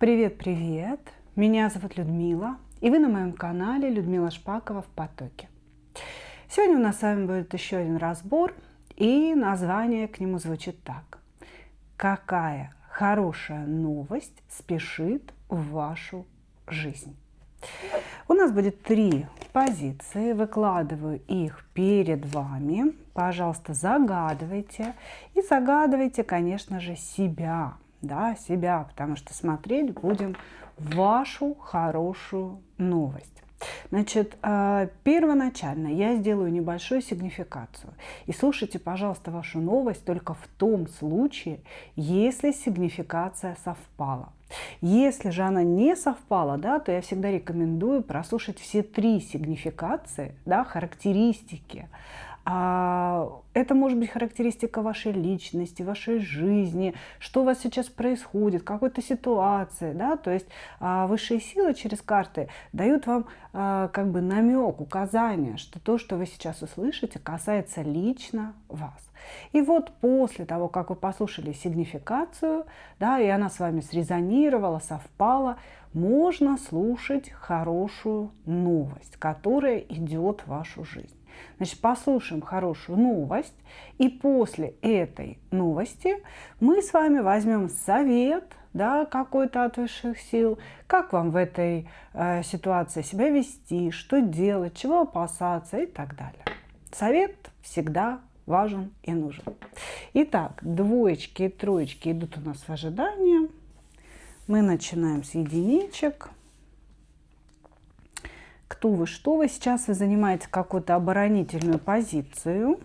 Привет-привет! Меня зовут Людмила, и вы на моем канале Людмила Шпакова в потоке. Сегодня у нас с вами будет еще один разбор, и название к нему звучит так. Какая хорошая новость спешит в вашу жизнь? У нас будет 3 позиции, выкладываю их перед вами. Пожалуйста, загадывайте. И загадывайте, конечно же, себя. Да, себя, потому что смотреть будем вашу хорошую новость. Значит, первоначально я сделаю небольшую сигнификацию. И слушайте, пожалуйста, вашу новость только в том случае, если сигнификация совпала. Если же она не совпала, да, то я всегда рекомендую прослушать все 3 сигнификации, да, характеристики. Это может быть характеристика вашей личности, вашей жизни, что у вас сейчас происходит, какой-то ситуации, да, то есть высшие силы через карты дают вам как бы намек, указание, что то, что вы сейчас услышите, касается лично вас. И вот после того, как вы послушали сигнификацию, да, и она с вами срезонировала, совпала, можно слушать хорошую новость, которая идет в вашу жизнь. Значит, послушаем хорошую новость, и после этой новости мы с вами возьмем совет, да, какой-то от высших сил, как вам в этой ситуации себя вести, что делать, чего опасаться и так далее. Совет всегда важен и нужен. Итак, 2 и 3 идут у нас в ожидании. Мы начинаем с единичек. Кто вы, что вы. Сейчас вы занимаете какую-то оборонительную позицию.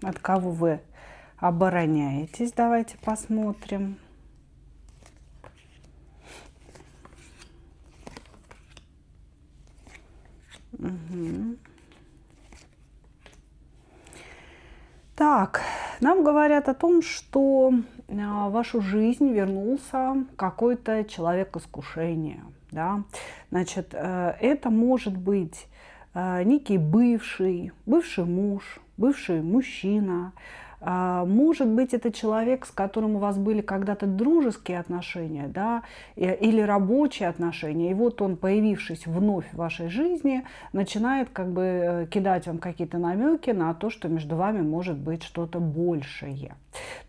От кого вы обороняетесь? Давайте посмотрим. Угу. Так, нам говорят о том, что в вашу жизнь вернулся какой-то человек искушения. Да? Значит, это может быть некий бывший муж, бывший мужчина. Может быть, это человек, с которым у вас были когда-то дружеские отношения, да, или рабочие отношения. И вот он, появившись вновь в вашей жизни, начинает как бы кидать вам какие-то намеки на то, что между вами может быть что-то большее.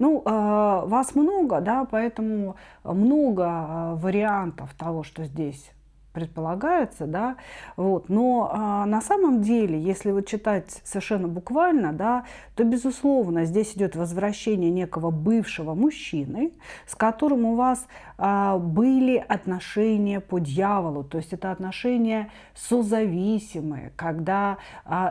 Вас много, да, поэтому много вариантов того, что здесь предполагается, да, вот. Но на самом деле, если вот читать совершенно буквально, да, то, безусловно, здесь идет возвращение некого бывшего мужчины, с которым у вас были отношения по дьяволу, то есть это отношения созависимые, когда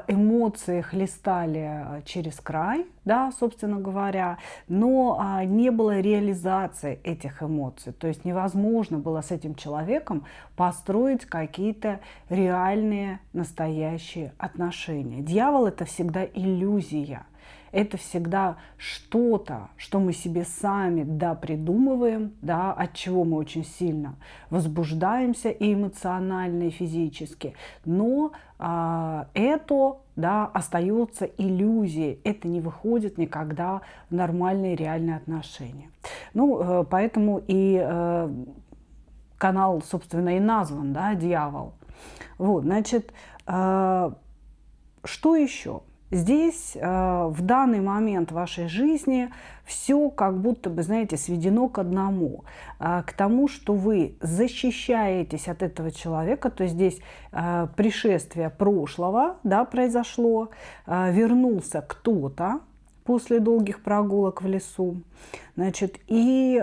эмоции хлестали через край, да, собственно говоря, но не было реализации этих эмоций, то есть невозможно было с этим человеком построить какие-то реальные, настоящие отношения. Дьявол – это всегда иллюзия. Это всегда что-то, что мы себе сами придумываем, да, от чего мы очень сильно возбуждаемся и эмоционально, и физически. Но это, да, остается иллюзией. Это не выходит никогда в нормальные реальные отношения. Поэтому и канал, собственно, и назван, да, «Дьявол». Вот, значит, что еще? Здесь в данный момент вашей жизни все как будто бы, знаете, сведено к одному, к тому, что вы защищаетесь от этого человека, то есть здесь пришествие прошлого, да, произошло, вернулся кто-то после долгих прогулок в лесу, значит, и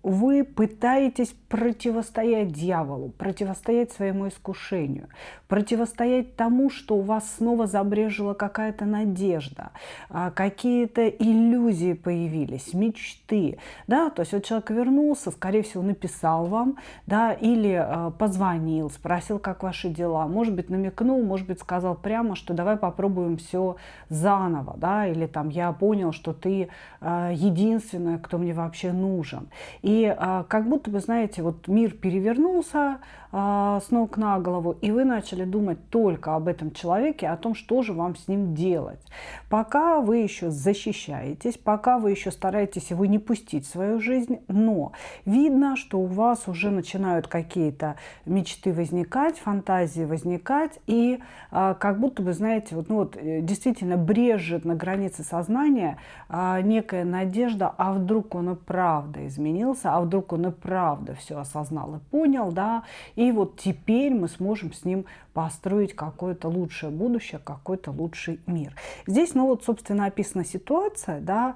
вы пытаетесь противостоять дьяволу, противостоять своему искушению, противостоять тому, что у вас снова забрежила какая-то надежда, какие-то иллюзии появились, мечты. Да? То есть вот человек вернулся, скорее всего, написал вам, да, или позвонил, спросил, как ваши дела, может быть, намекнул, может быть, сказал прямо, что давай попробуем все заново, да, или там я понял, что ты единственная, кто мне вообще нужен. И И как будто бы, знаете, вот мир перевернулся с ног на голову, и вы начали думать только об этом человеке, о том, что же вам с ним делать. Пока вы еще защищаетесь, пока вы еще стараетесь его не пустить в свою жизнь, но видно, что у вас уже начинают какие-то мечты возникать, фантазии возникать, и как будто бы, знаете, действительно брежет на границе сознания некая надежда, а вдруг он и правда изменился, а вдруг он и правда все осознал и понял, да, и вот теперь мы сможем с ним построить какое-то лучшее будущее, какой-то лучший мир. Здесь, собственно, описана ситуация, да,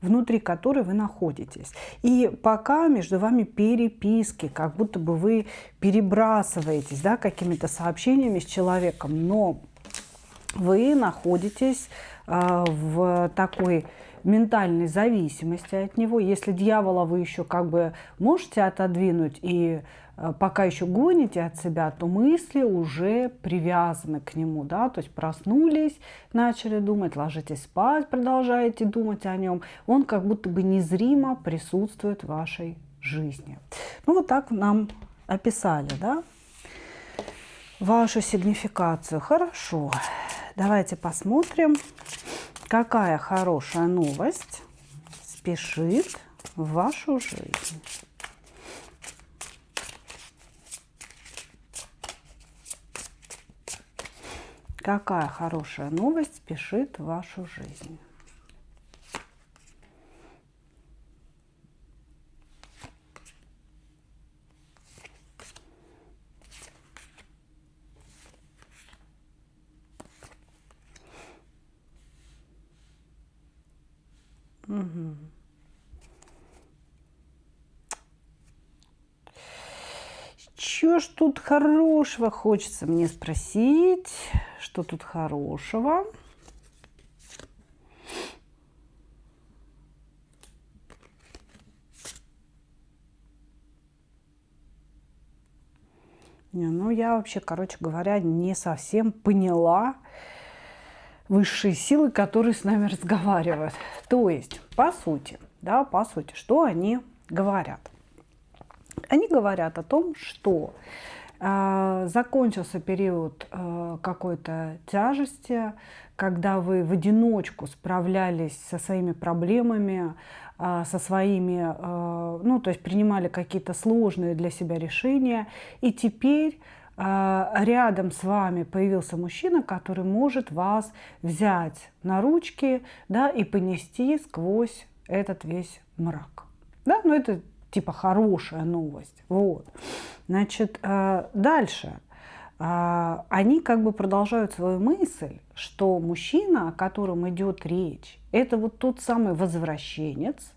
внутри которой вы находитесь. И пока между вами переписки, как будто бы вы перебрасываетесь, да, какими-то сообщениями с человеком, но вы находитесь в такой ментальной зависимости от него. Если дьявола вы еще как бы можете отодвинуть и пока еще гоните от себя, то мысли уже привязаны к нему, да, то есть проснулись, начали думать, ложитесь спать, продолжаете думать о нем. Он как будто бы незримо присутствует в вашей жизни. Вот так нам описали, да, вашу сигнификацию. Хорошо, давайте посмотрим, какая хорошая новость спешит в вашу жизнь. Какая хорошая новость спешит в вашу жизнь? Угу. Чё ж тут хорошего, хочется мне спросить, что тут хорошего? Я вообще, короче говоря, не совсем поняла высшие силы, которые с нами разговаривают. То есть, по сути, что они говорят? Они говорят о том, что закончился период какой-то тяжести, когда вы в одиночку справлялись со своими проблемами, со своими, то есть принимали какие-то сложные для себя решения, и теперь рядом с вами появился мужчина, который может вас взять на ручки, да, и понести сквозь этот весь мрак. Да? Это типа хорошая новость. Вот. Значит, дальше. Они как бы продолжают свою мысль, что мужчина, о котором идет речь, это вот тот самый возвращенец,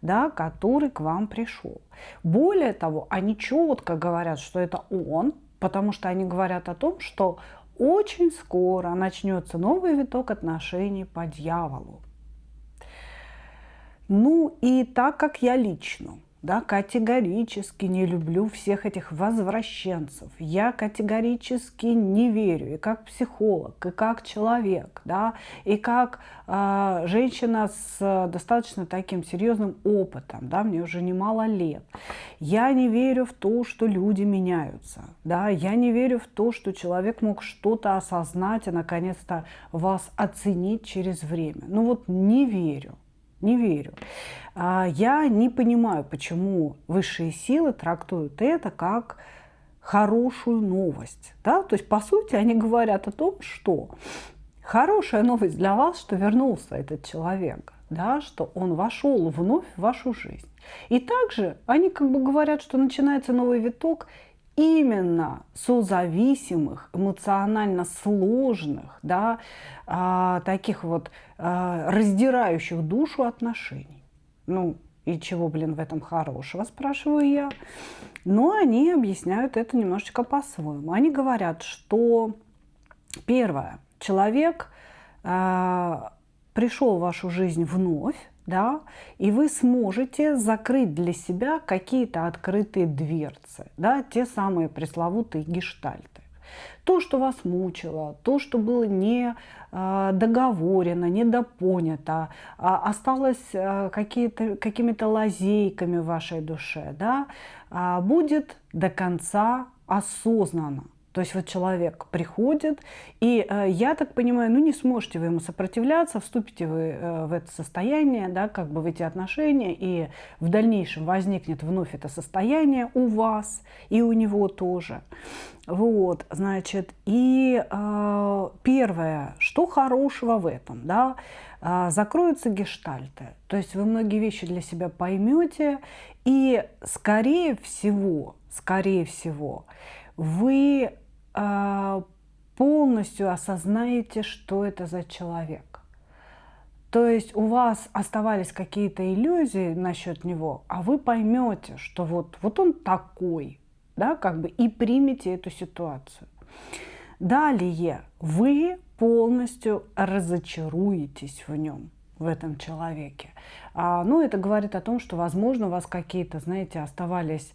да, который к вам пришел. Более того, они четко говорят, что это он, потому что они говорят о том, что очень скоро начнется новый виток отношений по дьяволу. И так как я лично, да, категорически не люблю всех этих возвращенцев. Я категорически не верю и как психолог, и как человек, да, и как женщина с достаточно таким серьезным опытом, да, мне уже немало лет. Я не верю в то, что люди меняются, да, я не верю в то, что человек мог что-то осознать и наконец-то вас оценить через время. Не верю. Не верю. Я не понимаю, почему высшие силы трактуют это как хорошую новость. Да? То есть, по сути, они говорят о том, что хорошая новость для вас, что вернулся этот человек, да? Что он вошел вновь в вашу жизнь. И также они как бы говорят, что начинается новый виток именно созависимых, эмоционально сложных, да, таких вот раздирающих душу отношений. И чего, в этом хорошего, спрашиваю я. Но они объясняют это немножечко по-своему. Они говорят, что первое, человек пришел в вашу жизнь вновь, да, и вы сможете закрыть для себя какие-то открытые дверцы, да, те самые пресловутые гештальты. То, что вас мучило, то, что было не договорено, недопонято, осталось какими-то лазейками в вашей душе, да, будет до конца осознанно. То есть вот человек приходит, и я так понимаю, ну не сможете вы ему сопротивляться, вступите вы в это состояние, да, как бы в эти отношения, и в дальнейшем возникнет вновь это состояние у вас и у него тоже. Вот, значит, и первое, что хорошего в этом, да, закроются гештальты, то есть вы многие вещи для себя поймете, и скорее всего, вы полностью осознаете, что это за человек. То есть у вас оставались какие-то иллюзии насчет него, а вы поймете, что вот он такой, да, как бы, и примете эту ситуацию. Далее вы полностью разочаруетесь в нем, в этом человеке. Ну, это говорит о том, что, возможно, у вас какие-то, знаете, оставались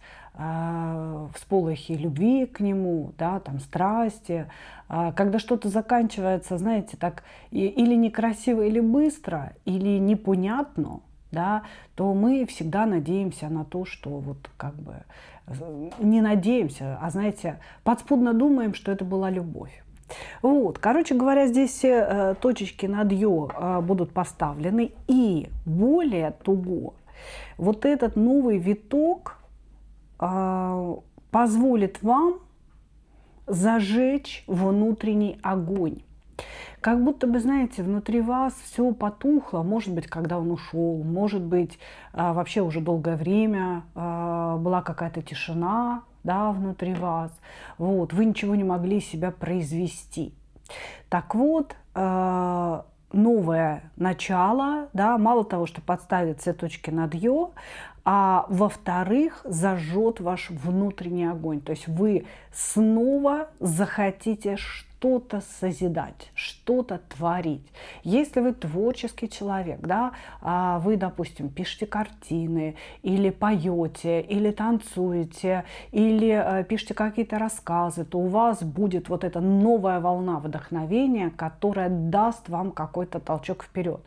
всполохи любви к нему, да, там, страсти. Когда что-то заканчивается, знаете, так или некрасиво, или быстро, или непонятно, да, то мы всегда надеемся на то, что вот как бы не надеемся, а, знаете, подспудно думаем, что это была любовь. Вот, короче говоря, здесь все точечки над «ё» будут поставлены. И более того, вот этот новый виток позволит вам зажечь внутренний огонь. Как будто бы, знаете, внутри вас все потухло, может быть, когда он ушел, может быть, вообще уже долгое время была какая-то тишина, да, внутри вас. Вот, вы ничего не могли себя произвести. Так вот, новое начало, да, мало того, что подставит все точки над «ё», а во-вторых, зажжет ваш внутренний огонь. То есть вы снова захотите что-то созидать, что-то творить. Если вы творческий человек, да, вы, допустим, пишете картины, или поете, или танцуете, или пишете какие-то рассказы, то у вас будет вот эта новая волна вдохновения, которая даст вам какой-то толчок вперед.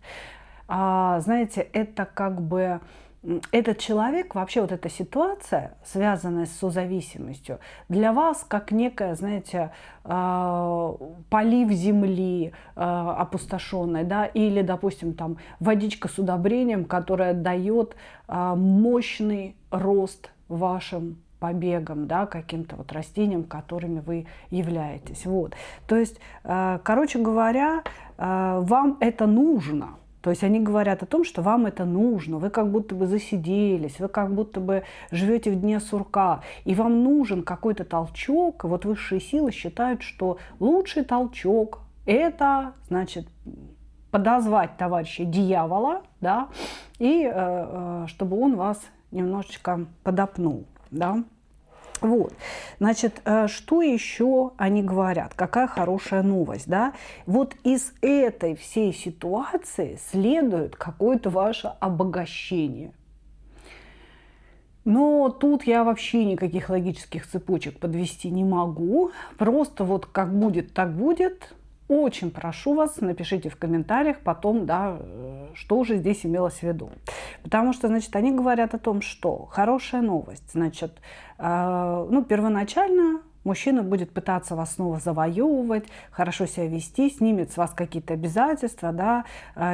Знаете, это как бы... Этот человек, вообще вот эта ситуация, связанная с созависимостью, для вас как некая, знаете, полив земли опустошенной, да, или, допустим, там водичка с удобрением, которая дает мощный рост вашим побегам, да, каким-то вот растениям, которыми вы являетесь. Вот. То есть, короче говоря, вам это нужно. То есть они говорят о том, что вам это нужно, вы как будто бы засиделись, вы как будто бы живете в дне сурка, и вам нужен какой-то толчок. Вот высшие силы считают, что лучший толчок – это, значит, подозвать товарища дьявола, да, и чтобы он вас немножечко подопнул, да. Вот, значит, что еще они говорят? Какая хорошая новость, да? Вот из этой всей ситуации следует какое-то ваше обогащение. Но тут я вообще никаких логических цепочек подвести не могу. Просто вот как будет, так будет. Очень прошу вас, напишите в комментариях потом, да, что же здесь имелось в виду. Потому что, значит, они говорят о том, что хорошая новость. Значит, ну, первоначально мужчина будет пытаться вас снова завоевывать, хорошо себя вести, снимет с вас какие-то обязательства, да,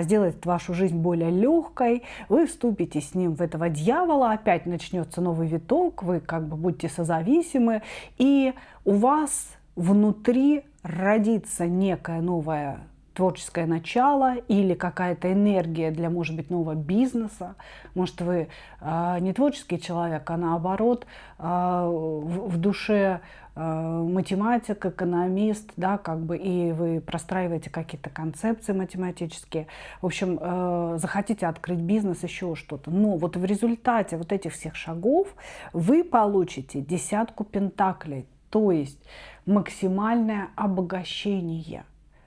сделает вашу жизнь более легкой. Вы вступите с ним в этого дьявола, опять начнется новый виток, вы как бы будете созависимы, и у вас внутри родится некое новое творческое начало или какая-то энергия для, может быть, нового бизнеса. Может, вы не творческий человек, а наоборот, в душе математик, экономист, да, как бы, и вы простраиваете какие-то концепции математические. В общем, захотите открыть бизнес, еще что-то. Но вот в результате вот этих всех шагов вы получите 10 пентаклей, то есть максимальное обогащение.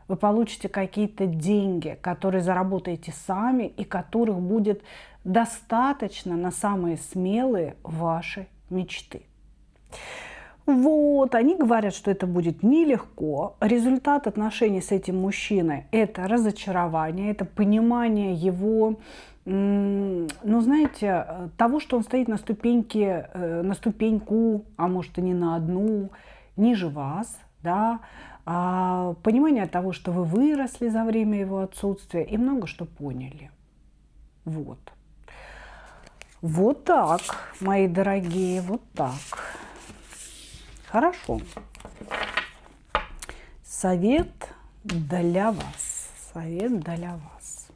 Вы получите какие-то деньги, которые заработаете сами и которых будет достаточно на самые смелые ваши мечты. Вот, они говорят, что это будет нелегко. Результат отношений с этим мужчиной – это разочарование, это понимание его, ну, знаете, того, что он стоит на ступеньке, на ступеньку, а может и не на одну, ниже вас, да, понимание того, что вы выросли за время его отсутствия и много что поняли. Вот. Вот так, мои дорогие, вот так. Хорошо. Совет для вас. Совет для вас.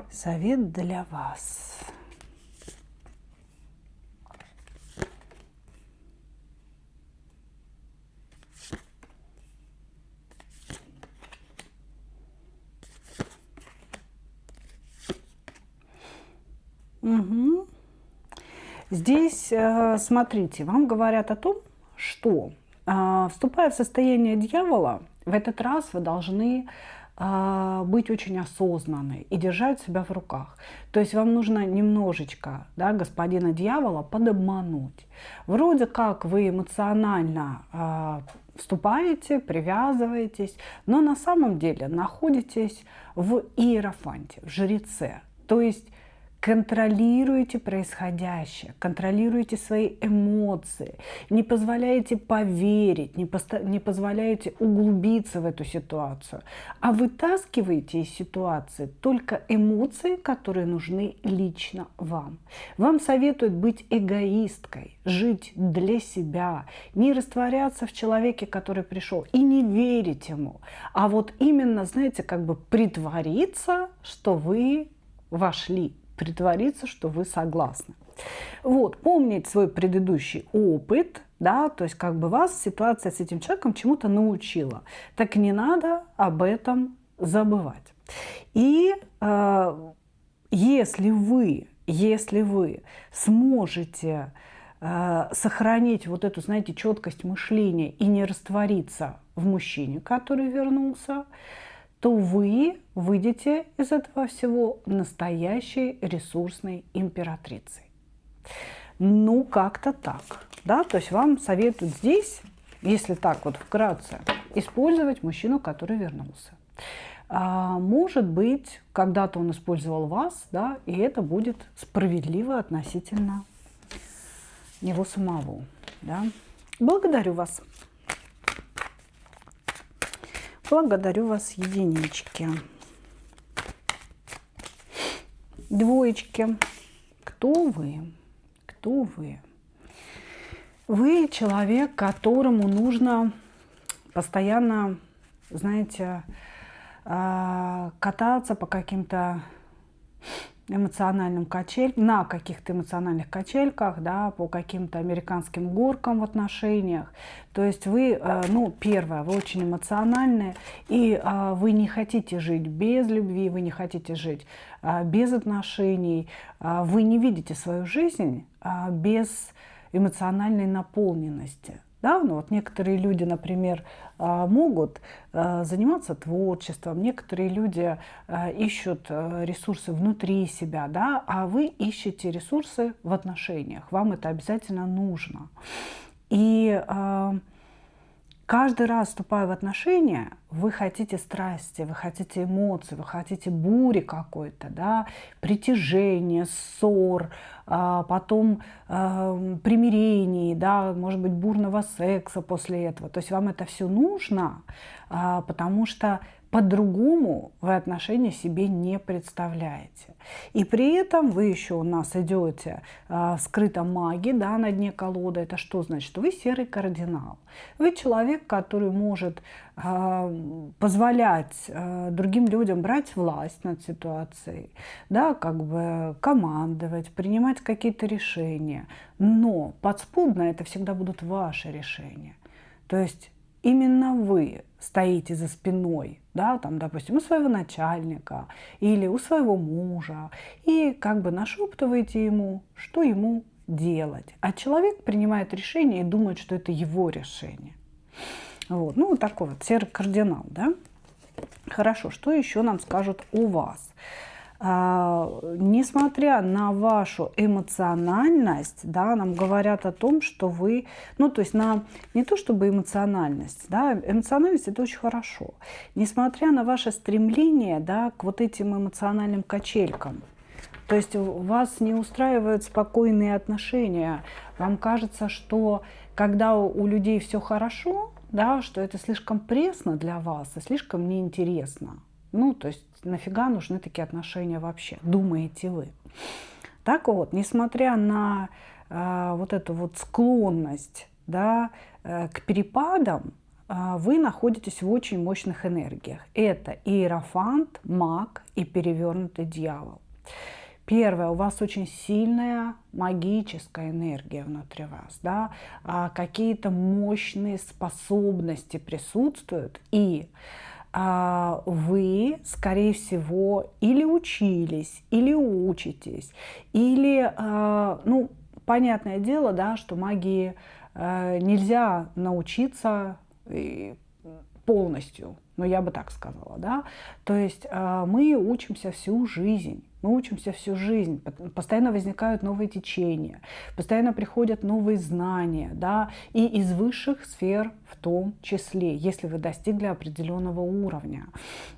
Совет для вас. Угу. Здесь, смотрите, вам говорят о том, что, вступая в состояние дьявола, в этот раз вы должны быть очень осознанны и держать себя в руках. То есть вам нужно немножечко, да, господина дьявола подобмануть. Вроде как вы эмоционально вступаете, привязываетесь, но на самом деле находитесь в иерофанте, в жреце. То есть контролируете происходящее, контролируете свои эмоции, не позволяете поверить, не позволяете углубиться в эту ситуацию, а вытаскиваете из ситуации только эмоции, которые нужны лично вам. Вам советуют быть эгоисткой, жить для себя, не растворяться в человеке, который пришел, и не верить ему, а вот именно, знаете, как бы притвориться, что вы вошли, притвориться, что вы согласны. Вот, помнить свой предыдущий опыт, да, то есть как бы вас ситуация с этим человеком чему-то научила. Так не надо об этом забывать. И если вы сможете сохранить вот эту, знаете, четкость мышления и не раствориться в мужчине, который вернулся, то вы выйдете из этого всего настоящей ресурсной императрицей. Ну, как-то так. Да? То есть вам советуют здесь, если так вот вкратце, использовать мужчину, который вернулся. Может быть, когда-то он использовал вас, да, и это будет справедливо относительно него самого. Да? Благодарю вас. Благодарю вас, единички. Двоечки. Кто вы? Кто вы? Вы человек, которому нужно постоянно, знаете, кататься по каким-то эмоциональным качелькам, на каких-то эмоциональных качельках, да, по каким-то американским горкам в отношениях. То есть вы, ну, первое, вы очень эмоциональны, и вы не хотите жить без любви, вы не хотите жить без отношений, вы не видите свою жизнь без эмоциональной наполненности. Да, ну вот некоторые люди, например, могут заниматься творчеством, некоторые люди ищут ресурсы внутри себя, да, а вы ищете ресурсы в отношениях, вам это обязательно нужно. И каждый раз, вступая в отношения, вы хотите страсти, вы хотите эмоций, вы хотите бури какой-то, да, притяжения, ссор, потом примирений, да, может быть, бурного секса после этого. То есть вам это все нужно, потому что по-другому вы отношения себе не представляете. И при этом вы еще у нас идете в скрытом маге, да, на дне колоды. Это что значит? Вы серый кардинал. Вы человек, который может позволять другим людям брать власть над ситуацией, да, как бы командовать, принимать какие-то решения. Но подспудно это всегда будут ваши решения. То есть именно вы стоите за спиной, да, там, допустим, у своего начальника или у своего мужа, и как бы нашептываете ему, что ему делать. А человек принимает решение и думает, что это его решение. Вот, ну, вот такой вот серый кардинал, да. Хорошо, что еще нам скажут о вас? Несмотря на вашу эмоциональность, да, нам говорят о том, что вы, ну, то есть на не то чтобы эмоциональность, да, эмоциональность это очень хорошо. Несмотря на ваше стремление, да, к вот этим эмоциональным качелькам, то есть вас не устраивают спокойные отношения, вам кажется, что когда у людей все хорошо, да, что это слишком пресно для вас и слишком неинтересно. Ну, то есть нафига нужны такие отношения вообще, думаете вы. Так вот, несмотря на вот эту вот склонность, да, к перепадам, вы находитесь в очень мощных энергиях. Это иерофант, маг и перевернутый дьявол. Первое, у вас очень сильная магическая энергия внутри вас, да, какие-то мощные способности присутствуют, и вы, скорее всего, или учились, или учитесь, или, ну, понятное дело, да, что магии нельзя научиться полностью, но я бы так сказала, да, то есть мы учимся всю жизнь. Мы учимся всю жизнь, постоянно возникают новые течения, постоянно приходят новые знания, да, и из высших сфер в том числе, если вы достигли определенного уровня.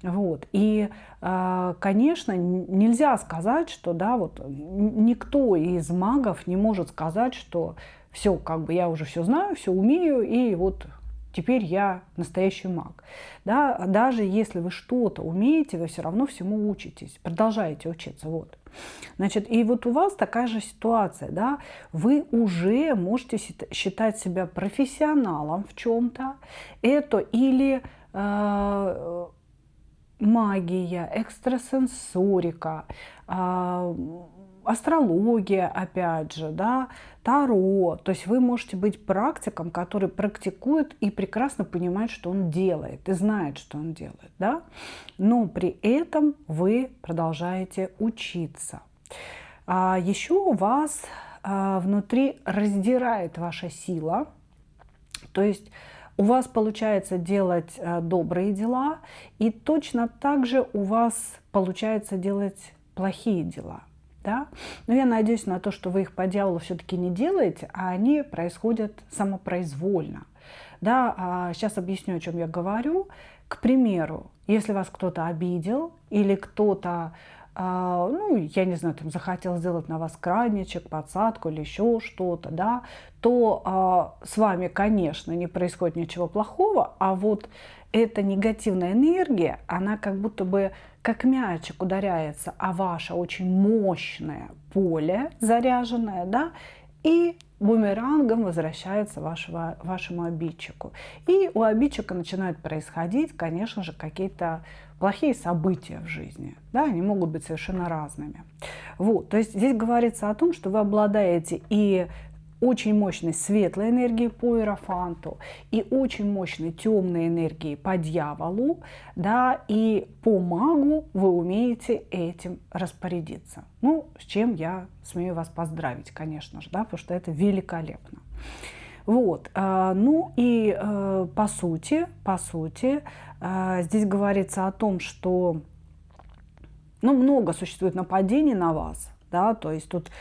Вот. И, конечно, нельзя сказать, что, да, вот, никто из магов не может сказать, что все, как бы я уже все знаю, все умею, и вот теперь я настоящий маг. Да? Даже если вы что-то умеете, вы все равно всему учитесь, продолжаете учиться. Вот. Значит, и вот у вас такая же ситуация. Да? Вы уже можете считать себя профессионалом в чем-то. Это или магия, экстрасенсорика, астрология, опять же, да, таро. То есть вы можете быть практиком, который практикует и прекрасно понимает, что он делает, и знает, что он делает, да? Но при этом вы продолжаете учиться. Еще у вас внутри раздирает ваша сила, то есть у вас получается делать добрые дела, и точно так же у вас получается делать плохие дела. Да? Но я надеюсь на то, что вы их по дьяволу все-таки не делаете, а они происходят самопроизвольно. Да? Сейчас объясню, о чем я говорю. К примеру, если вас кто-то обидел или кто-то, ну, я не знаю, там, захотел сделать на вас крадничек, подсадку или еще что-то, да, то с вами, конечно, не происходит ничего плохого, а вот эта негативная энергия, она как будто бы как мячик ударяется, а ваше очень мощное поле заряженное, да, и бумерангом возвращается вашему обидчику. И у обидчика начинают происходить, конечно же, какие-то плохие события в жизни. Да, они могут быть совершенно разными. Вот, то есть здесь говорится о том, что вы обладаете и очень мощной светлой энергией по иерофанту, и очень мощной темной энергией по дьяволу, да, и по магу вы умеете этим распорядиться. Ну, с чем я смею вас поздравить, конечно же, да, потому что это великолепно. Вот, ну и по сути, здесь говорится о том, что, ну, много существует нападений на вас. Да, то есть тут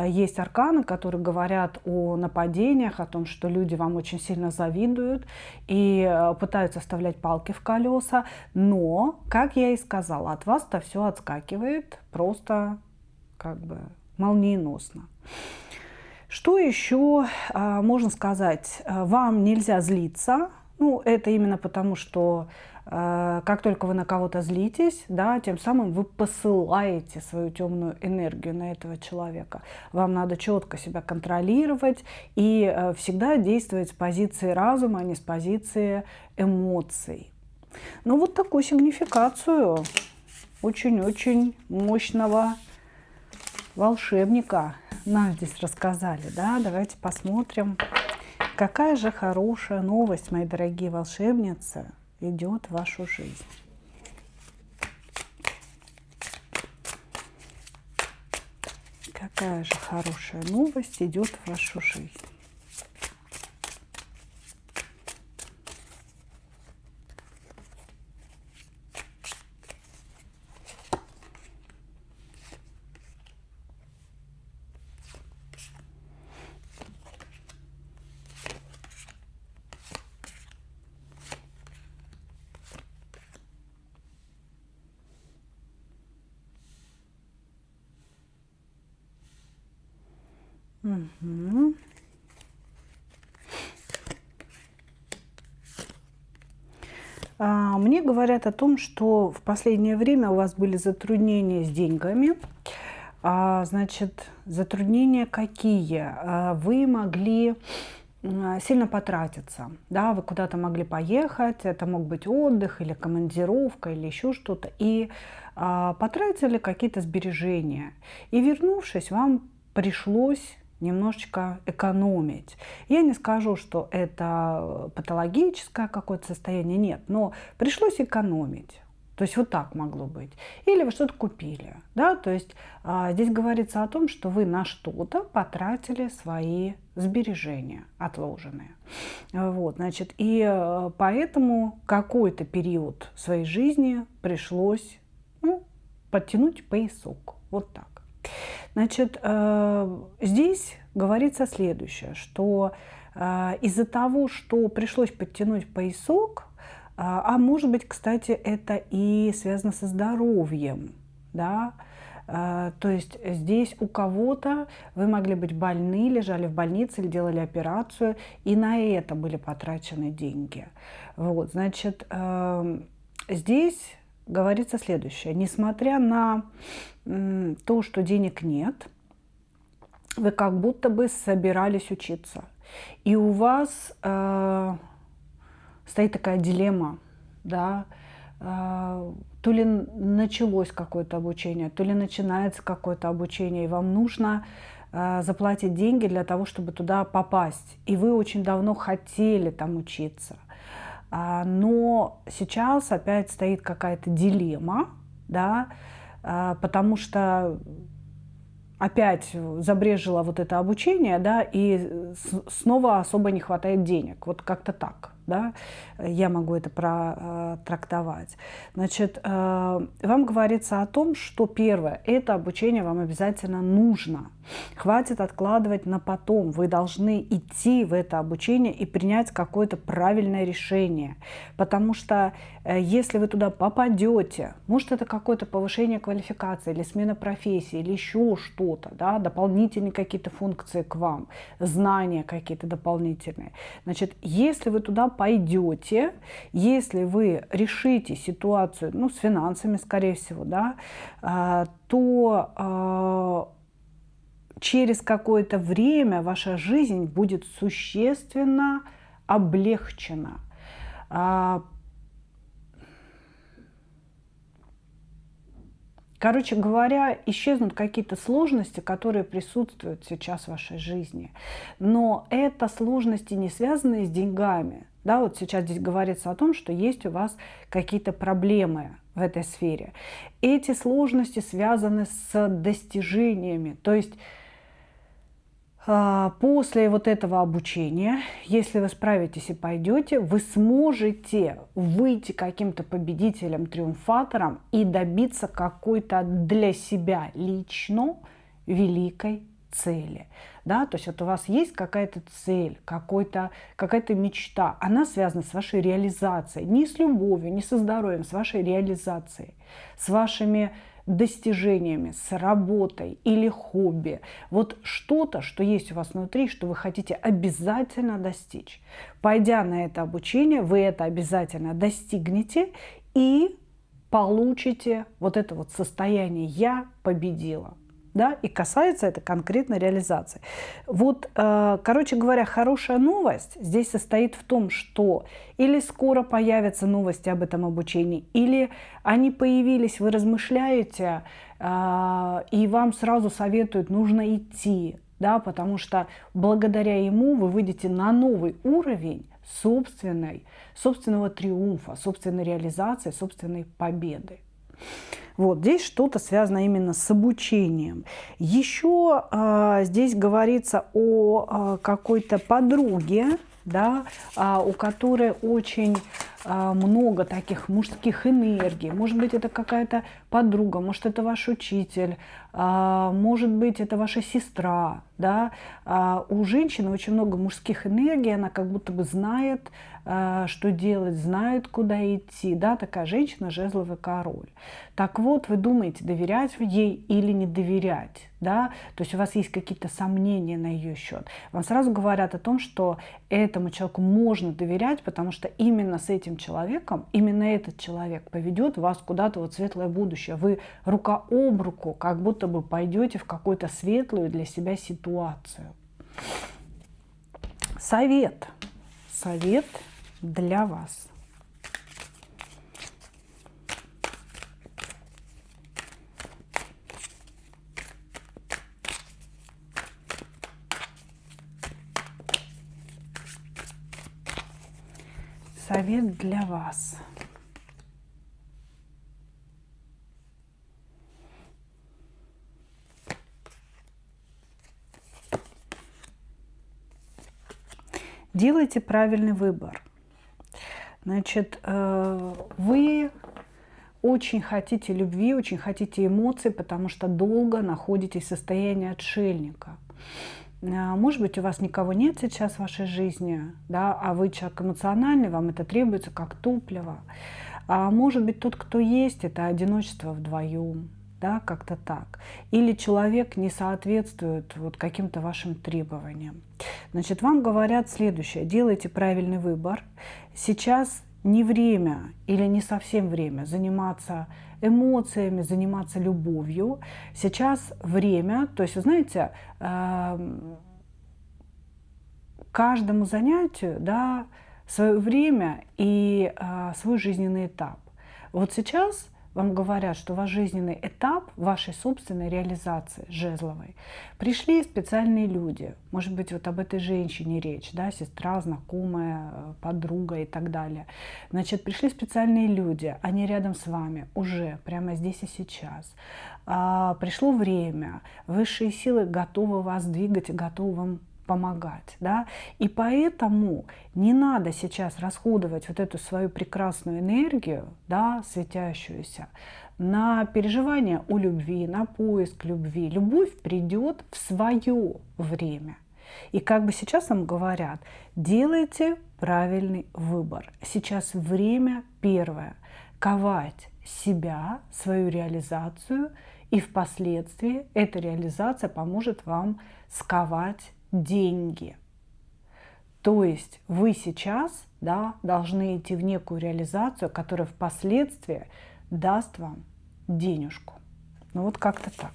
есть арканы, которые говорят о нападениях, о том, что люди вам очень сильно завидуют и пытаются вставлять палки в колеса. Но, как я и сказала, от вас-то все отскакивает просто как бы молниеносно. Что еще можно сказать? Вам нельзя злиться. Ну, это именно потому, что как только вы на кого-то злитесь, да, тем самым вы посылаете свою темную энергию на этого человека. Вам надо четко себя контролировать и всегда действовать с позиции разума, а не с позиции эмоций. Ну, вот такую сигнификацию очень-очень мощного волшебника нам здесь рассказали. Да? Давайте посмотрим, какая же хорошая новость, мои дорогие волшебницы, идет в вашу жизнь. Какая же хорошая новость идет в вашу жизнь. Мгм. Мне говорят о том, что в последнее время у вас были затруднения с деньгами. Значит, затруднения какие? Вы могли сильно потратиться, да, вы куда-то могли поехать, это мог быть отдых или командировка или еще что-то, и потратили какие-то сбережения. И вернувшись, вам пришлось немножечко экономить. Я не скажу, что это патологическое какое-то состояние, нет, но пришлось экономить. То есть вот так могло быть. Или вы что-то купили. Да? То есть здесь говорится о том, что вы на что-то потратили свои сбережения отложенные. Вот, значит, и поэтому какой-то период своей жизни пришлось подтянуть поясок. Вот так. Значит, здесь говорится следующее, что из-за того, что пришлось подтянуть поясок, может быть, кстати, это и связано со здоровьем, да, то есть здесь у кого-то вы могли быть больны, лежали в больнице или делали операцию, и на это были потрачены деньги. Вот, значит, здесь говорится следующее. Несмотря на то, что денег нет, вы как будто бы собирались учиться. И у вас стоит такая дилемма, да, то ли началось какое-то обучение, то ли начинается какое-то обучение, и вам нужно заплатить деньги для того, чтобы туда попасть. И вы очень давно хотели там учиться. Но сейчас опять стоит какая-то дилемма, да, потому что опять забрежило вот это обучение, да, и снова особо не хватает денег. Вот как-то так, да, я могу это протрактовать. Значит, вам говорится о том, что первое, это обучение вам обязательно нужно. Хватит откладывать на потом. Вы должны идти в это обучение и принять какое-то правильное решение. Потому что если вы туда попадете, может, это какое-то повышение квалификации или смена профессии, или еще что-то, да, дополнительные какие-то функции к вам, знания какие-то дополнительные. Значит, если вы туда пойдете, если вы решите ситуацию, ну, с финансами, скорее всего, да, то через какое-то время ваша жизнь будет существенно облегчена. Короче говоря, исчезнут какие-то сложности, которые присутствуют сейчас в вашей жизни. Но это сложности не связанные с деньгами. Да, вот сейчас здесь говорится о том, что есть у вас какие-то проблемы в этой сфере. Эти сложности связаны с достижениями. То есть после вот этого обучения, если вы справитесь и пойдете, вы сможете выйти каким-то победителем, триумфатором и добиться какой-то для себя лично великой цели. Да? То есть вот у вас есть какая-то цель, какая-то мечта, она связана с вашей реализацией, не с любовью, не со здоровьем, с вашей реализацией, с вашими достижениями, с работой или хобби. Вот что-то, что есть у вас внутри, что вы хотите обязательно достичь. Пойдя на это обучение, вы это обязательно достигнете и получите вот это вот состояние «я победила». Да, и касается это конкретно реализации. Вот, короче говоря, хорошая новость здесь состоит в том, что или скоро появятся новости об этом обучении, или они появились, вы размышляете, и вам сразу советуют, нужно идти, да, потому что благодаря ему вы выйдете на новый уровень собственного триумфа, собственной реализации, собственной победы. Вот здесь что-то связано именно с обучением. Еще здесь говорится о какой-то подруге, да, у которой очень много таких мужских энергий. Может быть, это какая-то подруга, может, это ваш учитель, может быть, это ваша сестра, да. У женщины очень много мужских энергий, она как будто бы знает, что делать, знает, куда идти, да, такая женщина, жезловый король. Так вот, вы думаете, доверять ей или не доверять, да, то есть у вас есть какие-то сомнения на ее счет. Вам сразу говорят о том, что этому человеку можно доверять, потому что именно с этим человеком, именно этот человек поведет вас куда-то вот в светлое будущее. Вы рука об руку как будто бы пойдете в какую-то светлую для себя ситуацию. Совет. Совет для вас. Совет для вас. Делайте правильный выбор. Значит, вы очень хотите любви, очень хотите эмоций, потому что долго находитесь в состоянии отшельника. Может быть, у вас никого нет сейчас в вашей жизни, да, а вы человек эмоциональный, вам это требуется как топливо. А может быть, тот, кто есть, это одиночество вдвоем, да, как-то так. Или человек не соответствует вот каким-то вашим требованиям. Значит, вам говорят следующее: делайте правильный выбор. Сейчас не время или не совсем время заниматься эмоциями, заниматься любовью. Сейчас время, то есть, вы знаете, каждому занятию, да, свое время и свой жизненный этап. Вот сейчас вам говорят, что ваш жизненный этап вашей собственной реализации жезловой. Пришли специальные люди, может быть, вот об этой женщине речь, да, сестра, знакомая, подруга и так далее. Значит, пришли специальные люди, они рядом с вами уже, прямо здесь и сейчас. Пришло время, высшие силы готовы вас двигать и готовы вам помогать, да, и поэтому не надо сейчас расходовать вот эту свою прекрасную энергию, да, светящуюся, на переживание о любви, на поиск любви. Любовь придет в свое время. И как бы сейчас вам говорят: делайте правильный выбор. Сейчас время первое – ковать себя, свою реализацию, и впоследствии эта реализация поможет вам сковать деньги. То есть вы сейчас, да, должны идти в некую реализацию, которая впоследствии даст вам денежку. Ну вот как-то так.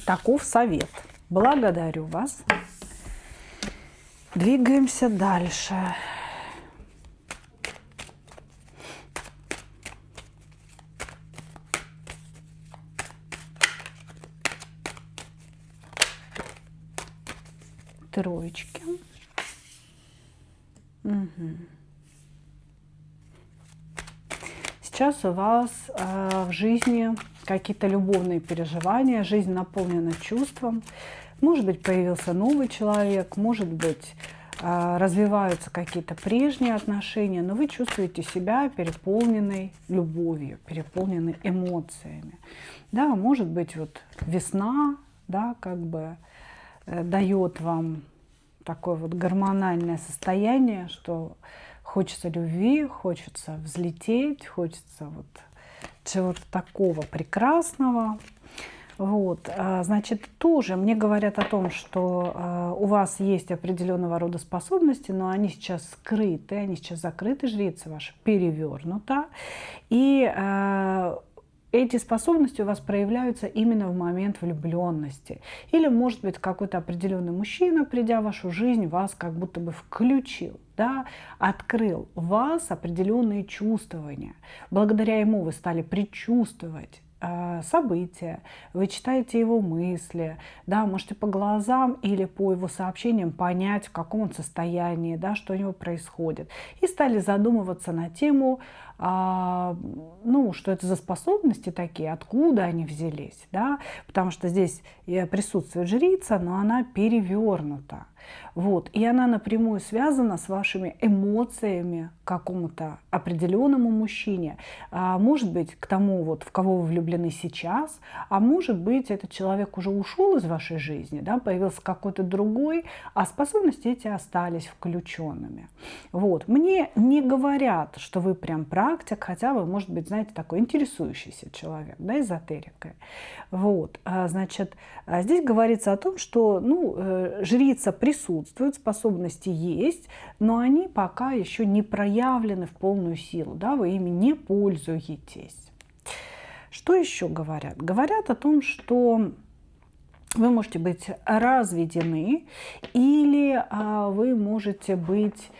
Таков совет. Благодарю вас. Двигаемся дальше. Троечки. Угу. Сейчас у вас в жизни какие-то любовные переживания, жизнь наполнена чувством. Может быть, появился новый человек, может быть, развиваются какие-то прежние отношения, но вы чувствуете себя переполненной любовью, переполненной эмоциями. Да, может быть, вот весна, да, как бы дает вам такое вот гормональное состояние, что хочется любви, хочется взлететь, хочется вот чего-то такого прекрасного. Вот, значит, тоже мне говорят о том, что у вас есть определенного рода способности, но они сейчас скрыты, они сейчас закрыты, жрица ваша перевернута. И эти способности у вас проявляются именно в момент влюбленности. Или, может быть, какой-то определенный мужчина, придя в вашу жизнь, вас как будто бы включил, да, открыл в вас определенные чувствования. Благодаря ему вы стали предчувствовать события, вы читаете его мысли, да, можете по глазам или по его сообщениям понять, в каком он состоянии, да, что у него происходит. И стали задумываться на тему, ну, что это за способности такие, откуда они взялись, да, потому что здесь присутствует жрица, но она перевернута. Вот. И она напрямую связана с вашими эмоциями к какому-то определенному мужчине. Может быть, к тому, вот, в кого вы влюблены сейчас, а может быть, этот человек уже ушел из вашей жизни, да, появился какой-то другой, а способности эти остались включенными. Вот. Мне не говорят, что вы прям практик, хотя вы, может быть, знаете, такой интересующийся человек, да, эзотерикой. Вот. Значит, здесь говорится о том, что жрица присутствует, способности есть, но они пока еще не проявлены в полную силу, да, вы ими не пользуетесь. Что еще говорят? Говорят о том, что вы можете быть разведены или вы можете быть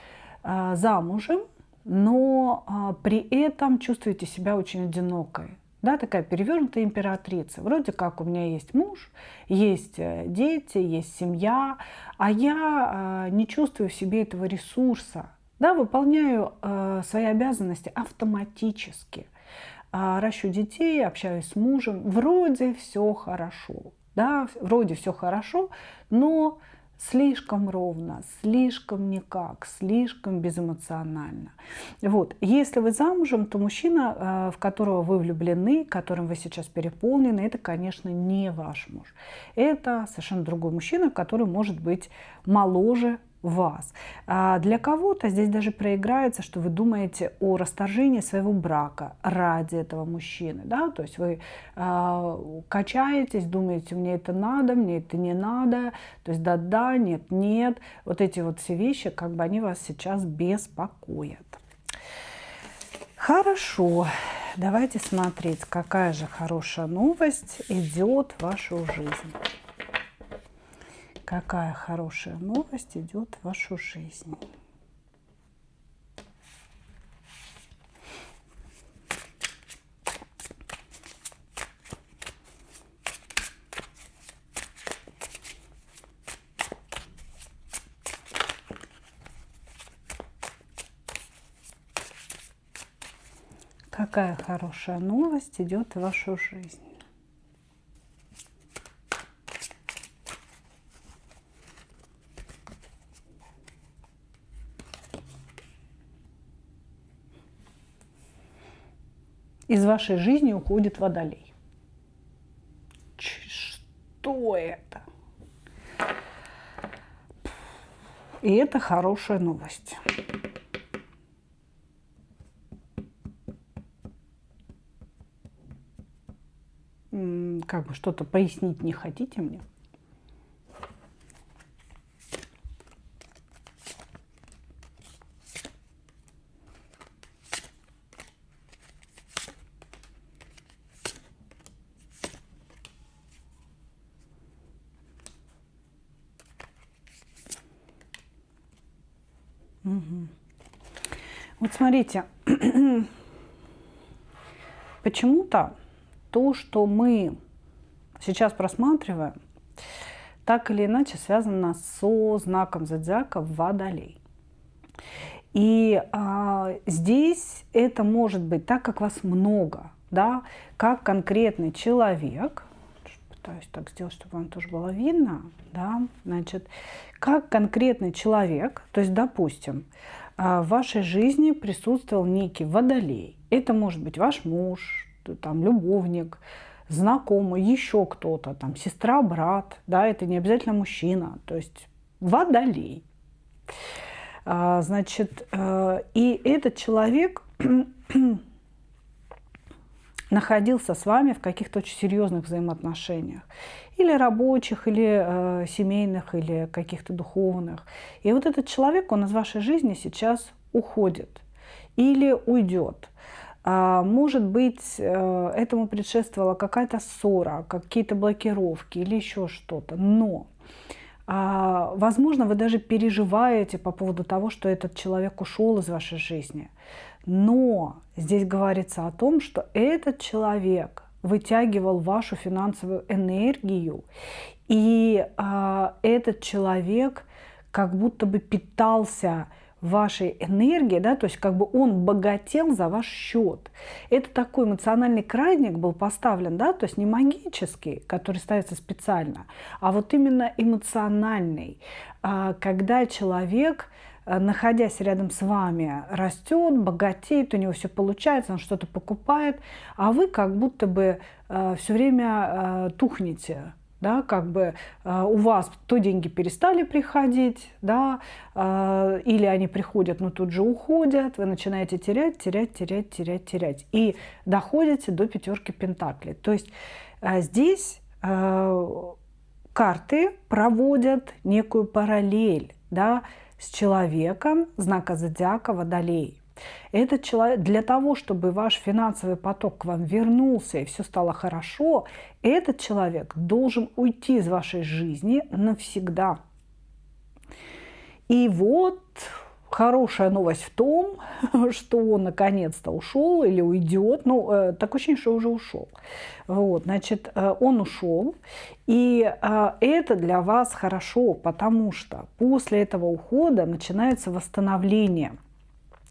замужем, но при этом чувствуете себя очень одинокой. Да, такая перевернутая императрица. Вроде как у меня есть муж, есть дети, есть семья, а я не чувствую в себе этого ресурса. Да, выполняю свои обязанности автоматически. Ращу детей, общаюсь с мужем. Вроде все хорошо. Да, вроде все хорошо, но слишком ровно, слишком никак, слишком безэмоционально. Вот. Если вы замужем, то мужчина, в которого вы влюблены, которым вы сейчас переполнены, это, конечно, не ваш муж. Это совершенно другой мужчина, который может быть моложе вас. Для кого-то здесь даже проиграется, что вы думаете о расторжении своего брака ради этого мужчины. Да? То есть вы качаетесь, думаете, мне это надо, мне это не надо, то есть да-да, нет-нет. Вот эти вот все вещи, как бы они вас сейчас беспокоят. Хорошо, давайте смотреть, какая же хорошая новость идет в вашу жизнь. Какая хорошая новость идет в вашу жизнь. Какая хорошая новость идет в вашу жизнь. Из вашей жизни уходит Водолей. Что это? И это хорошая новость. Как бы что-то пояснить не хотите мне? Угу. Вот смотрите, почему-то то, что мы сейчас просматриваем, так или иначе связано со знаком зодиака Водолей. И здесь это может быть, так как вас много, да, как конкретный человек, пытаюсь так сделать, чтобы вам тоже было видно, да, значит, как конкретный человек, то есть, допустим, в вашей жизни присутствовал некий Водолей. Это может быть ваш муж, там, любовник, знакомый, еще кто-то, там, сестра, брат, да, это не обязательно мужчина, то есть Водолей. Значит, и этот человек находился с вами в каких-то очень серьезных взаимоотношениях, или рабочих, или семейных, или каких-то духовных. И вот этот человек, он из вашей жизни сейчас уходит или уйдет. Может быть, этому предшествовала какая-то ссора, какие-то блокировки или еще что-то. Но, возможно, вы даже переживаете по поводу того, что этот человек ушел из вашей жизни. Но здесь говорится о том, что этот человек вытягивал вашу финансовую энергию, и этот человек как будто бы питался вашей энергии, да, то есть как бы он богател за ваш счет. Это такой эмоциональный краник был поставлен, да, то есть не магический, который ставится специально, а вот именно эмоциональный, когда человек, находясь рядом с вами, растет, богатеет, у него все получается, он что-то покупает, а вы как будто бы все время тухнете. Да, как бы у вас то деньги перестали приходить, да, или они приходят, но тут же уходят, вы начинаете терять, и доходите до 5 пентаклей. То есть здесь карты проводят некую параллель, да, с человеком знака зодиака Водолей. Этот человек, для того, чтобы ваш финансовый поток к вам вернулся и все стало хорошо, этот человек должен уйти из вашей жизни навсегда. И вот хорошая новость в том, что он наконец-то ушел или уйдет. Ну, такое ощущение, что уже ушел. Вот, значит, он ушел. И это для вас хорошо, потому что после этого ухода начинается восстановление.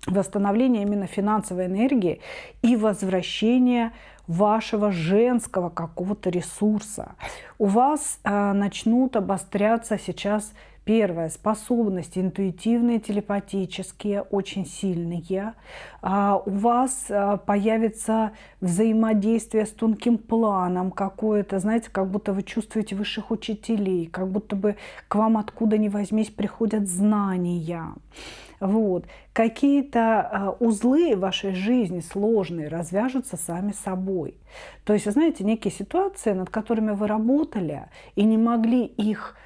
Восстановление именно финансовой энергии и возвращение вашего женского какого-то ресурса. У вас начнут обостряться сейчас первое, способности интуитивные, телепатические, очень сильные. У вас появится взаимодействие с тонким планом какое-то, знаете, как будто вы чувствуете высших учителей, как будто бы к вам откуда ни возьмись приходят знания. Вот. Какие-то узлы в вашей жизни сложные развяжутся сами собой. То есть, вы знаете, некие ситуации, над которыми вы работали и не могли их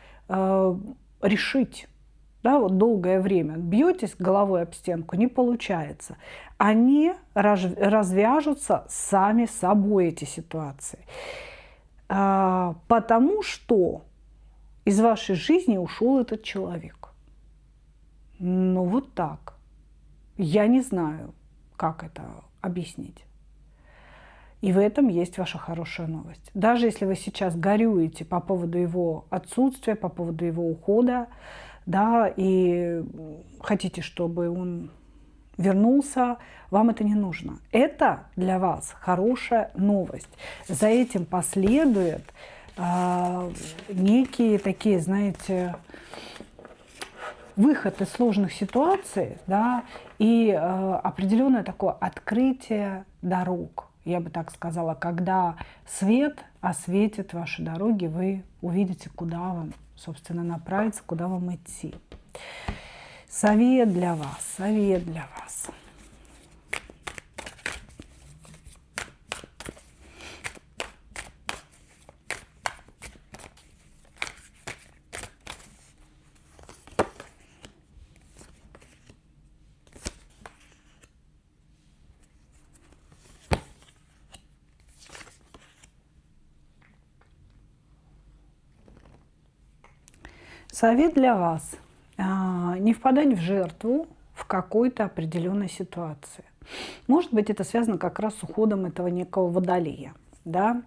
решить, да, вот долгое время, бьетесь головой об стенку, не получается. Они развяжутся сами собой, эти ситуации. Потому что из вашей жизни ушел этот человек. Ну вот так. Я не знаю, как это объяснить. И в этом есть ваша хорошая новость. Даже если вы сейчас горюете по поводу его отсутствия, по поводу его ухода, да, и хотите, чтобы он вернулся, вам это не нужно. Это для вас хорошая новость. За этим последуют некие такие, знаете, выход из сложных ситуаций, да, и определенное такое открытие дорог. Я бы так сказала, когда свет осветит ваши дороги, вы увидите, куда вам, собственно, направиться, куда вам идти. Совет для вас, совет для вас. Совет для вас. Не впадать в жертву в какой-то определенной ситуации. Может быть, это связано как раз с уходом этого некого водолея. Да?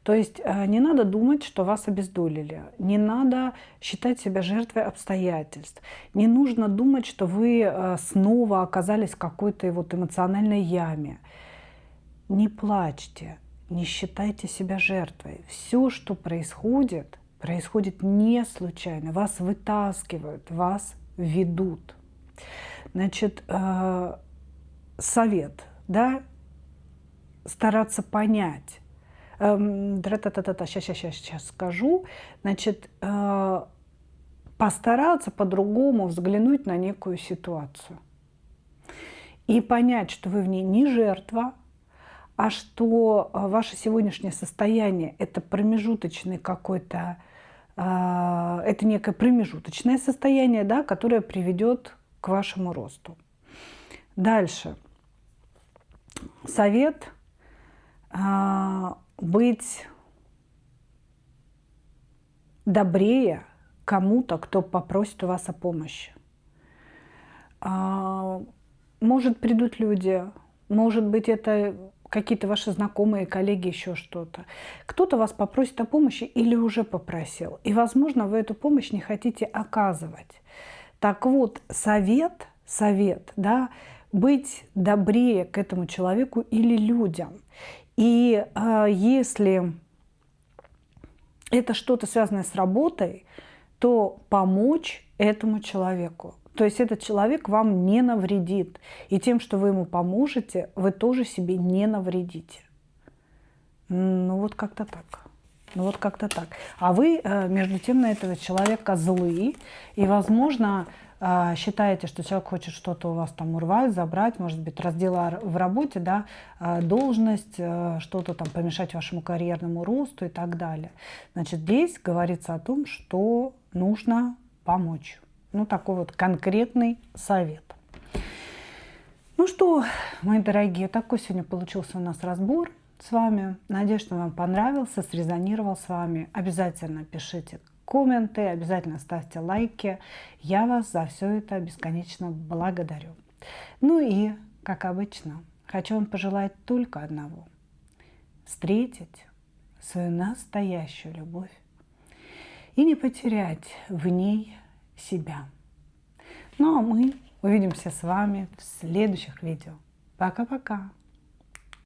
То есть не надо думать, что вас обездолили. Не надо считать себя жертвой обстоятельств. Не нужно думать, что вы снова оказались в какой-то вот эмоциональной яме. Не плачьте, не считайте себя жертвой. Все, что происходит, происходит не случайно. Вас вытаскивают, вас ведут. Значит, совет, да, стараться понять. Сейчас скажу. Значит, постараться по-другому взглянуть на некую ситуацию. И понять, что вы в ней не жертва, а что ваше сегодняшнее состояние – это промежуточный какой-то, это некое промежуточное состояние, да, которое приведет к вашему росту. Дальше. Совет быть добрее кому-то, кто попросит у вас о помощи. Может, придут люди, может быть, это какие-то ваши знакомые, коллеги, еще что-то. Кто-то вас попросит о помощи или уже попросил. И, возможно, вы эту помощь не хотите оказывать. Так вот, совет совет, да, быть добрее к этому человеку или людям. И если это что-то связанное с работой, то помочь этому человеку. То есть этот человек вам не навредит. И тем, что вы ему поможете, вы тоже себе не навредите. Ну вот как-то так. Ну вот как-то так. А вы, между тем, на этого человека злы. И, возможно, считаете, что человек хочет что-то у вас там урвать, забрать, может быть, раздела в работе, да, должность, что-то там помешать вашему карьерному росту и так далее. Значит, здесь говорится о том, что нужно помочь. Ну, такой вот конкретный совет. Ну что, мои дорогие, такой сегодня получился у нас разбор с вами. Надеюсь, что вам понравился, срезонировал с вами. Обязательно пишите комменты, обязательно ставьте лайки. Я вас за все это бесконечно благодарю. Ну и, как обычно, хочу вам пожелать только одного. Встретить свою настоящую любовь и не потерять в ней себя. Ну а мы увидимся с вами в следующих видео. Пока-пока!